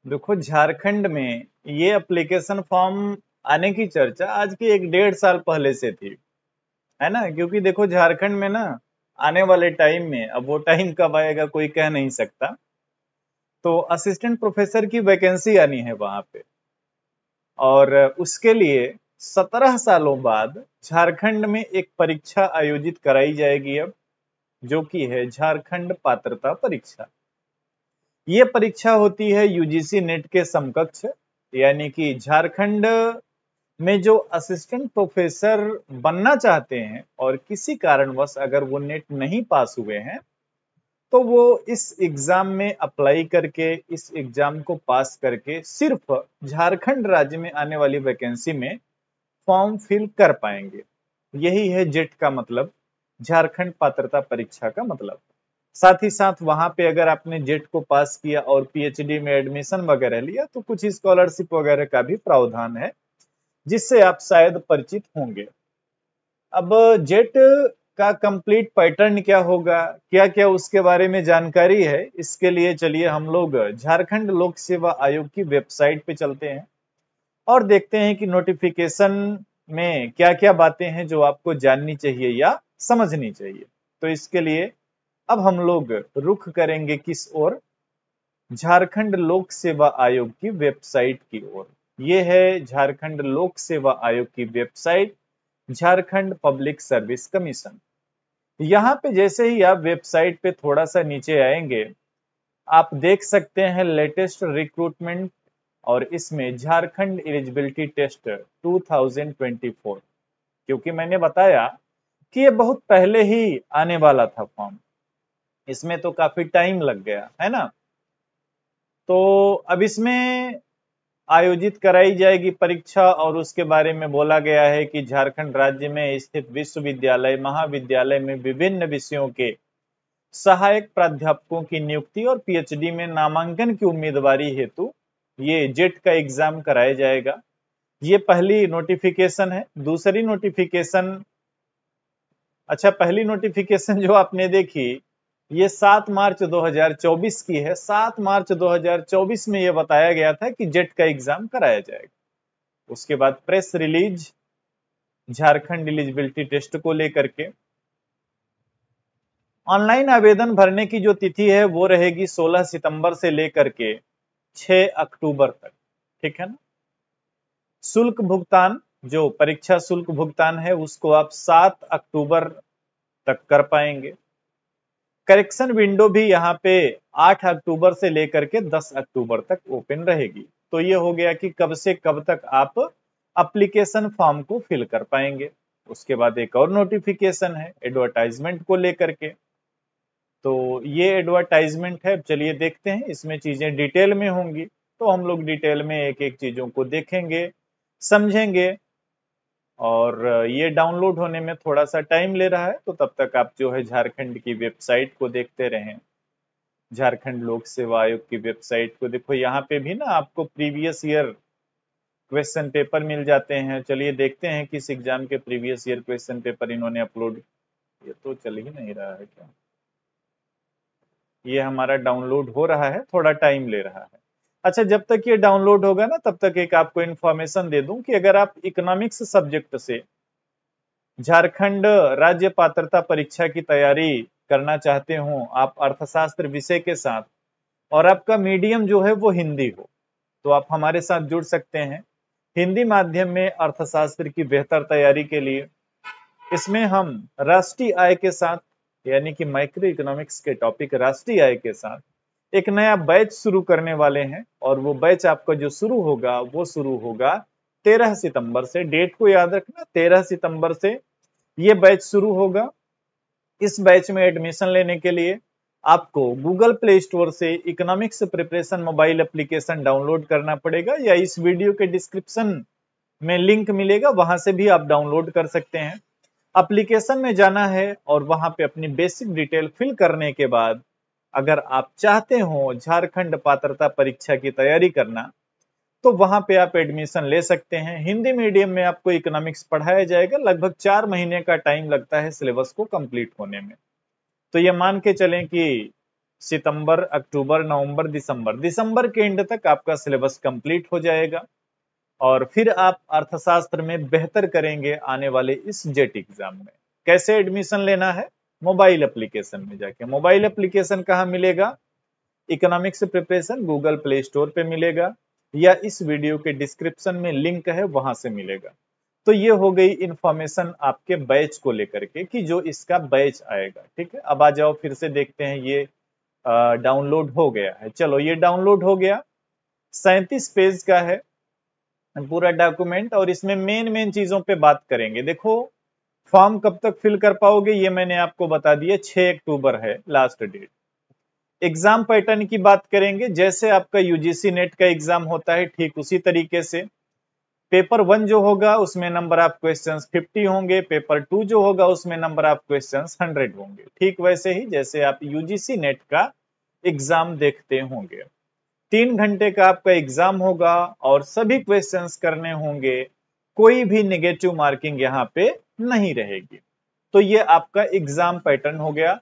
देखो झारखंड में ये एप्लीकेशन फॉर्म आने की चर्चा आज की 1 डेढ़ साल पहले से थी, है ना। क्योंकि देखो झारखंड में ना आने वाले टाइम में, अब वो टाइम कब आएगा कोई कह नहीं सकता, तो असिस्टेंट प्रोफेसर की वैकेंसी आनी है वहां पे। और उसके लिए 17 सालों बाद झारखंड में एक परीक्षा आयोजित कराई जाएगी अब, जो कि है झारखंड पात्रता परीक्षा। ये परीक्षा होती है यूजीसी नेट के समकक्ष, यानी कि झारखंड में जो असिस्टेंट प्रोफेसर बनना चाहते हैं और किसी कारणवश अगर वो नेट नहीं पास हुए हैं, तो वो इस एग्जाम में अप्लाई करके, इस एग्जाम को पास करके सिर्फ झारखंड राज्य में आने वाली वैकेंसी में फॉर्म फिल कर पाएंगे। यही है जेट का मतलब, झारखंड पात्रता परीक्षा का मतलब। साथ ही साथ वहां पे अगर आपने जेट को पास किया और पीएचडी में एडमिशन वगैरह लिया, तो कुछ स्कॉलरशिप वगैरह का भी प्रावधान है, जिससे आप शायद परिचित होंगे। अब जेट का कंप्लीट पैटर्न क्या होगा, क्या क्या उसके बारे में जानकारी है, इसके लिए चलिए हम लोग झारखंड लोक सेवा आयोग की वेबसाइट पे चलते हैं और देखते हैं कि नोटिफिकेशन में क्या क्या बातें हैं जो आपको जाननी चाहिए या समझनी चाहिए। तो इसके लिए अब हम लोग रुख करेंगे किस ओर? झारखंड लोक सेवा आयोग की वेबसाइट की ओर। ये है झारखंड लोक सेवा आयोग की website, Jharkhand public service commission. यहाँ पे जैसे ही आप वेबसाइट पे थोड़ा सा नीचे आएंगे, आप देख सकते हैं लेटेस्ट रिक्रूटमेंट, और इसमें झारखंड एलिजिबिलिटी टेस्ट 2024। क्योंकि मैंने बताया कि ये बहुत पहले ही आने वाला था फॉर्म, इसमें तो काफी टाइम लग गया है ना। तो अब इसमें आयोजित कराई जाएगी परीक्षा, और उसके बारे में बोला गया है कि झारखंड राज्य में स्थित विश्वविद्यालय महाविद्यालय में विभिन्न विषयों के सहायक प्राध्यापकों की नियुक्ति और पीएचडी में नामांकन की उम्मीदवारी हेतु ये जेट का एग्जाम कराया जाएगा। ये पहली नोटिफिकेशन है। दूसरी नोटिफिकेशन, अच्छा पहली नोटिफिकेशन जो आपने देखी, ये 7 मार्च 2024 की है। 7 मार्च 2024 में यह बताया गया था कि जेट का एग्जाम कराया जाएगा। उसके बाद press release Jharkhand eligibility test को लेकर के। ऑनलाइन आवेदन भरने की जो तिथि है वो रहेगी 16 सितंबर से लेकर के 6 अक्टूबर तक, ठीक है ना। शुल्क भुगतान, जो परीक्षा शुल्क भुगतान है, उसको आप 7 अक्टूबर तक कर पाएंगे। करेक्शन विंडो भी यहाँ पे 8 अक्टूबर से लेकर के 10 अक्टूबर तक ओपन रहेगी। तो ये हो गया कि कब से कब तक आप एप्लीकेशन फॉर्म को फिल कर पाएंगे। उसके बाद एक और नोटिफिकेशन है एडवर्टाइजमेंट को लेकर के। तो ये एडवर्टाइजमेंट है, चलिए देखते हैं, इसमें चीजें डिटेल में होंगी, तो हम लोग डिटेल में एक एक चीजों को देखेंगे, समझेंगे। और ये डाउनलोड होने में थोड़ा सा टाइम ले रहा है, तो तब तक आप जो है झारखंड की वेबसाइट को देखते रहें। झारखंड लोक सेवा आयोग की वेबसाइट को देखो, यहाँ पे भी ना आपको प्रीवियस ईयर क्वेश्चन पेपर मिल जाते हैं। चलिए देखते हैं किस एग्जाम के प्रीवियस ईयर क्वेश्चन पेपर इन्होंने अपलोड। ये तो चल ही नहीं रहा है क्या? ये हमारा डाउनलोड हो रहा है, थोड़ा टाइम ले रहा है। अच्छा, जब तक ये डाउनलोड होगा ना, तब तक एक आपको इन्फॉर्मेशन दे दूं कि अगर आप इकोनॉमिक्स सब्जेक्ट से झारखंड राज्य पात्रता परीक्षा की तैयारी करना चाहते हो, आप अर्थशास्त्र विषय के साथ, और आपका मीडियम जो है वो हिंदी हो, तो आप हमारे साथ जुड़ सकते हैं हिंदी माध्यम में अर्थशास्त्र की बेहतर तैयारी के लिए। इसमें हम राष्ट्रीय आय के साथ, यानी कि माइक्रो इकोनॉमिक्स के टॉपिक राष्ट्रीय आय के साथ एक नया बैच शुरू करने वाले हैं। और वो बैच आपका जो शुरू होगा वो शुरू होगा 13 सितंबर से। डेट को याद रखना, 13 सितंबर से ये बैच शुरू होगा। इस बैच में एडमिशन लेने के लिए आपको गूगल प्ले स्टोर से economics preparation mobile application download करना पड़ेगा, या इस वीडियो के डिस्क्रिप्शन में लिंक मिलेगा, वहां से भी आप डाउनलोड कर सकते हैं। एप्लीकेशन में जाना है और वहां पे अपनी बेसिक डिटेल फिल करने के बाद, अगर आप चाहते हो झारखंड पात्रता परीक्षा की तैयारी करना, तो वहां पे आप एडमिशन ले सकते हैं। हिंदी मीडियम में आपको इकोनॉमिक्स पढ़ाया जाएगा। लगभग 4 महीने का टाइम लगता है सिलेबस को कंप्लीट होने में। तो ये मान के चलें कि सितंबर, अक्टूबर, नवंबर, दिसंबर, दिसंबर के एंड तक आपका सिलेबस कंप्लीट हो जाएगा और फिर आप अर्थशास्त्र में बेहतर करेंगे आने वाले इस जेट एग्जाम में। कैसे एडमिशन लेना है? मोबाइल एप्लीकेशन में जाके। मोबाइल एप्लीकेशन कहाँ मिलेगा? Economics preparation Google play store पे मिलेगा या इस वीडियो के डिस्क्रिप्शन में लिंक है, वहां से मिलेगा। तो ये हो गई इंफॉर्मेशन आपके बैच को लेकर के कि जो इसका बैच आएगा। ठीक है, अब आ जाओ फिर से देखते हैं। ये डाउनलोड हो गया है। चलो, ये डाउनलोड हो गया। 37 पेज का है पूरा डॉक्यूमेंट और इसमें मेन चीजों पे बात करेंगे। देखो, फॉर्म कब तक फिल कर पाओगे ये मैंने आपको बता दिया, 6 अक्टूबर है लास्ट डेट। एग्जाम पैटर्न की बात करेंगे, जैसे आपका यूजीसी नेट का एग्जाम होता है ठीक उसी तरीके से। पेपर 1 जो होगा उसमें नंबर ऑफ क्वेश्चंस 50 होंगे, पेपर 2 जो होगा उसमें नंबर ऑफ क्वेश्चंस 100 होंगे। ठीक वैसे ही जैसे आप यूजीसी नेट का एग्जाम देखते होंगे। 3 घंटे का आपका एग्जाम होगा और सभी क्वेश्चंस करने होंगे, कोई भी नेगेटिव मार्किंग यहाँ पे नहीं रहेगी। तो ये आपका एग्जाम पैटर्न हो गया।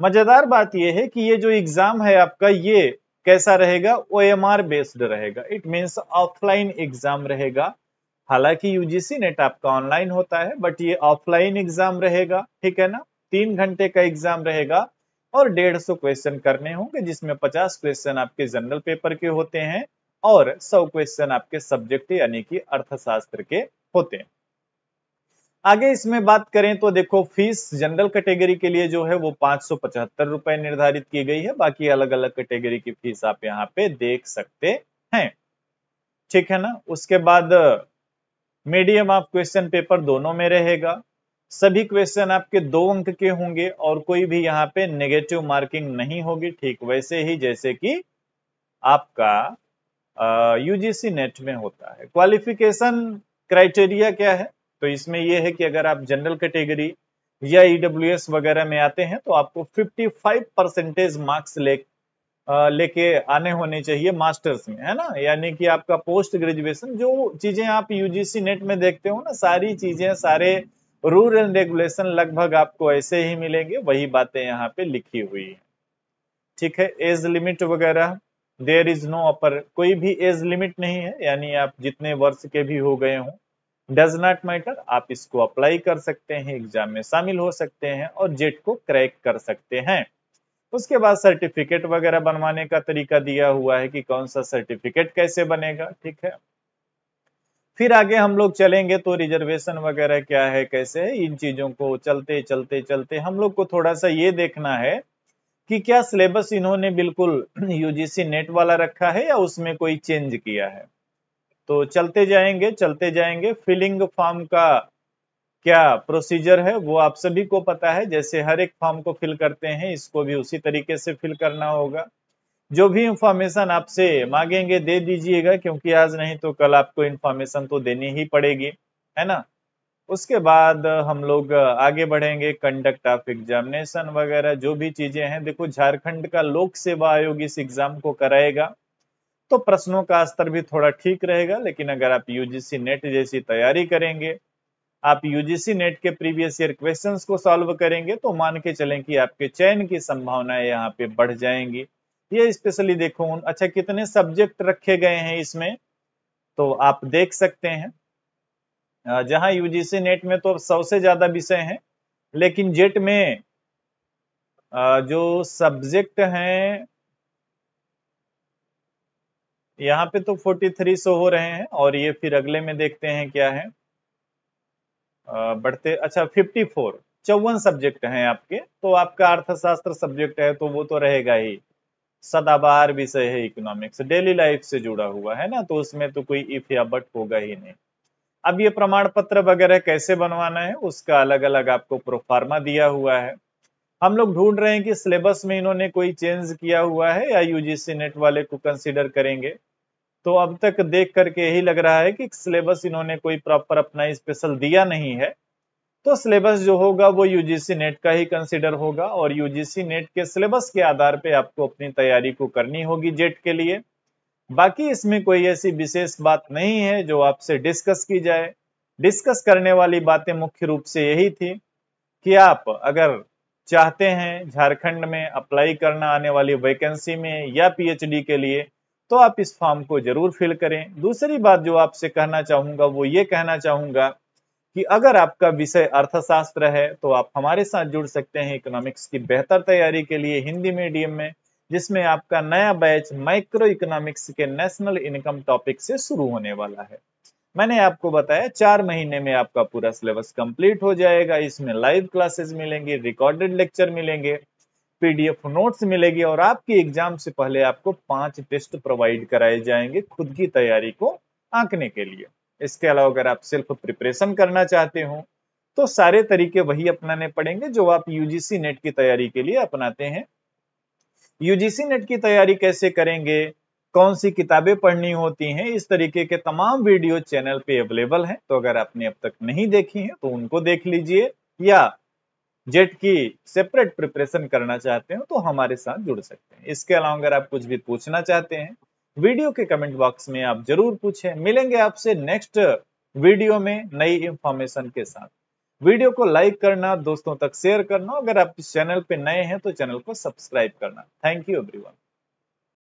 मजेदार बात यह है कि ये जो एग्जाम है आपका, ये कैसा रहेगा? ओएमआर बेस्ड रहेगा। इट मींस ऑफलाइन एग्जाम रहेगा। हालांकि यूजीसी नेट आपका ऑनलाइन होता है, बट ये ऑफलाइन एग्जाम रहेगा। ठीक है ना? 3 घंटे का एग्जाम रहेगा और 150 क्वेश्चन करने होंगे, जिसमें 50 क्वेश्चन आपके जनरल पेपर के होते हैं और 100 क्वेश्चन आपके सब्जेक्ट यानी कि अर्थशास्त्र के होते हैं। आगे इसमें बात करें तो देखो, फीस जनरल कैटेगरी के लिए जो है वो 575 रुपए निर्धारित की गई है। बाकी अलग अलग कैटेगरी की फीस आप यहाँ पे देख सकते हैं। ठीक है ना? उसके बाद मीडियम ऑफ क्वेश्चन पेपर दोनों में रहेगा। सभी क्वेश्चन आपके 2 अंक के होंगे और कोई भी यहाँ पे नेगेटिव मार्किंग नहीं होगी। ठीक वैसे ही जैसे कि आपका यूजीसी नेट में होता है। क्वालिफिकेशन क्राइटेरिया क्या है? तो इसमें यह है कि अगर आप जनरल कैटेगरी या ईडब्ल्यूएस वगैरह में आते हैं तो आपको 55% मार्क्स लेके आने होने चाहिए मास्टर्स में, है ना? यानी कि आपका पोस्ट ग्रेजुएशन, जो चीजें आप यूजीसी नेट में देखते हो ना, सारी चीजें, सारे रूल एंड रेगुलेशन लगभग आपको ऐसे ही मिलेंगे, वही बातें यहाँ पे लिखी हुई है। ठीक है, एज लिमिट वगैरह देयर इज नो अपर, कोई भी एज लिमिट नहीं है, यानी आप जितने वर्ष के भी हो गए हों, डज नॉट मैटर, आप इसको अप्लाई कर सकते हैं, एग्जाम में शामिल हो सकते हैं और जेट को क्रैक कर सकते हैं। उसके बाद सर्टिफिकेट वगैरह बनवाने का तरीका दिया हुआ है कि कौन सा सर्टिफिकेट कैसे बनेगा। ठीक है, फिर आगे हम लोग चलेंगे तो रिजर्वेशन वगैरह क्या है, कैसे है, इन चीजों को चलते चलते चलते हम लोग को थोड़ा सा ये देखना है कि क्या सिलेबस इन्होंने बिल्कुल यूजीसी नेट वाला रखा है या उसमें कोई चेंज किया है। तो चलते जाएंगे। फिलिंग फॉर्म का क्या प्रोसीजर है वो आप सभी को पता है। जैसे हर एक फॉर्म को फिल करते हैं, इसको भी उसी तरीके से फिल करना होगा। जो भी इंफॉर्मेशन आपसे मांगेंगे दे दीजिएगा, क्योंकि आज नहीं तो कल आपको इंफॉर्मेशन तो देनी ही पड़ेगी, है ना? उसके बाद हम लोग आगे बढ़ेंगे, कंडक्ट ऑफ एग्जामिनेशन वगैरह जो भी चीजें हैं। देखो, झारखंड का लोक सेवा आयोग इस एग्जाम को कराएगा, तो प्रश्नों का स्तर भी थोड़ा ठीक रहेगा। लेकिन अगर आप यूजीसी नेट जैसी तैयारी करेंगे, आप यूजीसी नेट के प्रीवियस ईयर क्वेश्चंस को सॉल्व करेंगे, तो मान के चलें कि आपके चयन की संभावनाएं यहाँ पे बढ़ जाएंगी। ये स्पेशली देखो, अच्छा कितने सब्जेक्ट रखे गए हैं इसमें, तो आप देख सकते हैं। जहां यूजीसी नेट में तो 100 से ज्यादा विषय हैं, लेकिन जेट में जो सब्जेक्ट हैं यहाँ पे तो 43 शो हो रहे हैं। और ये फिर अगले में देखते हैं क्या है, बढ़ते, अच्छा 54 सब्जेक्ट हैं आपके। तो आपका अर्थशास्त्र सब्जेक्ट है तो वो तो रहेगा ही, सदाबहार विषय है, इकोनॉमिक्स डेली लाइफ से जुड़ा हुआ है ना, तो उसमें तो कोई इफ या बट होगा ही नहीं। अब ये प्रमाण पत्र वगैरह कैसे बनवाना है, उसका अलग अलग आपको प्रोफार्मा दिया हुआ है। हम लोग ढूंढ रहे हैं कि सिलेबस में इन्होंने कोई चेंज किया हुआ है या यूजीसी नेट वाले को कंसीडर करेंगे। तो अब तक देख करके यही लग रहा है कि सिलेबस इन्होंने कोई प्रॉपर अपना स्पेशल दिया नहीं है। तो सिलेबस जो होगा वो यूजीसी नेट का ही कंसीडर होगा और यूजीसी नेट के सिलेबस के आधार पे आपको अपनी तैयारी को करनी होगी जेट के लिए। बाकी इसमें कोई ऐसी विशेष बात नहीं है जो आपसे डिस्कस की जाए। डिस्कस करने वाली बातें मुख्य रूप से यही थी कि आप अगर चाहते हैं झारखंड में अप्लाई करना आने वाली वैकेंसी में या पीएचडी के लिए, तो आप इस फॉर्म को जरूर फिल करें। दूसरी बात जो आपसे कहना चाहूंगा वो ये कहना चाहूंगा कि अगर आपका विषय अर्थशास्त्र है तो आप हमारे साथ जुड़ सकते हैं इकोनॉमिक्स की बेहतर तैयारी के लिए हिंदी मीडियम में, जिसमें आपका नया बैच माइक्रो इकोनॉमिक्स के नेशनल इनकम टॉपिक से शुरू होने वाला है। मैंने आपको बताया 4 महीने में आपका पूरा सिलेबस कंप्लीट हो जाएगा। इसमें लाइव क्लासेस मिलेंगी, रिकॉर्डेड लेक्चर मिलेंगे, पीडीएफ नोट्स मिलेगी और आपकी एग्जाम से पहले आपको 5 टेस्ट प्रोवाइड कराए जाएंगे खुद की तैयारी को आंकने के लिए। इसके अलावा अगर आप सेल्फ प्रिपरेशन करना चाहते हो तो सारे तरीके वही अपनाने पड़ेंगे जो आप यूजीसी नेट की तैयारी के लिए अपनाते हैं। यूजीसी नेट की तैयारी कैसे करेंगे, कौन सी किताबें पढ़नी होती हैं, इस तरीके के तमाम वीडियो चैनल पे अवेलेबल हैं। तो अगर आपने अब तक नहीं देखी हैं तो उनको देख लीजिए, या जेट की सेपरेट प्रिपरेशन करना चाहते हो तो हमारे साथ जुड़ सकते हैं। इसके अलावा अगर आप कुछ भी पूछना चाहते हैं वीडियो के कमेंट बॉक्स में आप जरूर पूछें। मिलेंगे आपसे नेक्स्ट वीडियो में नई इंफॉर्मेशन के साथ। वीडियो को लाइक करना, दोस्तों तक शेयर करना, अगर आप इस चैनल पे नए हैं तो चैनल को सब्सक्राइब करना। Thank you everyone.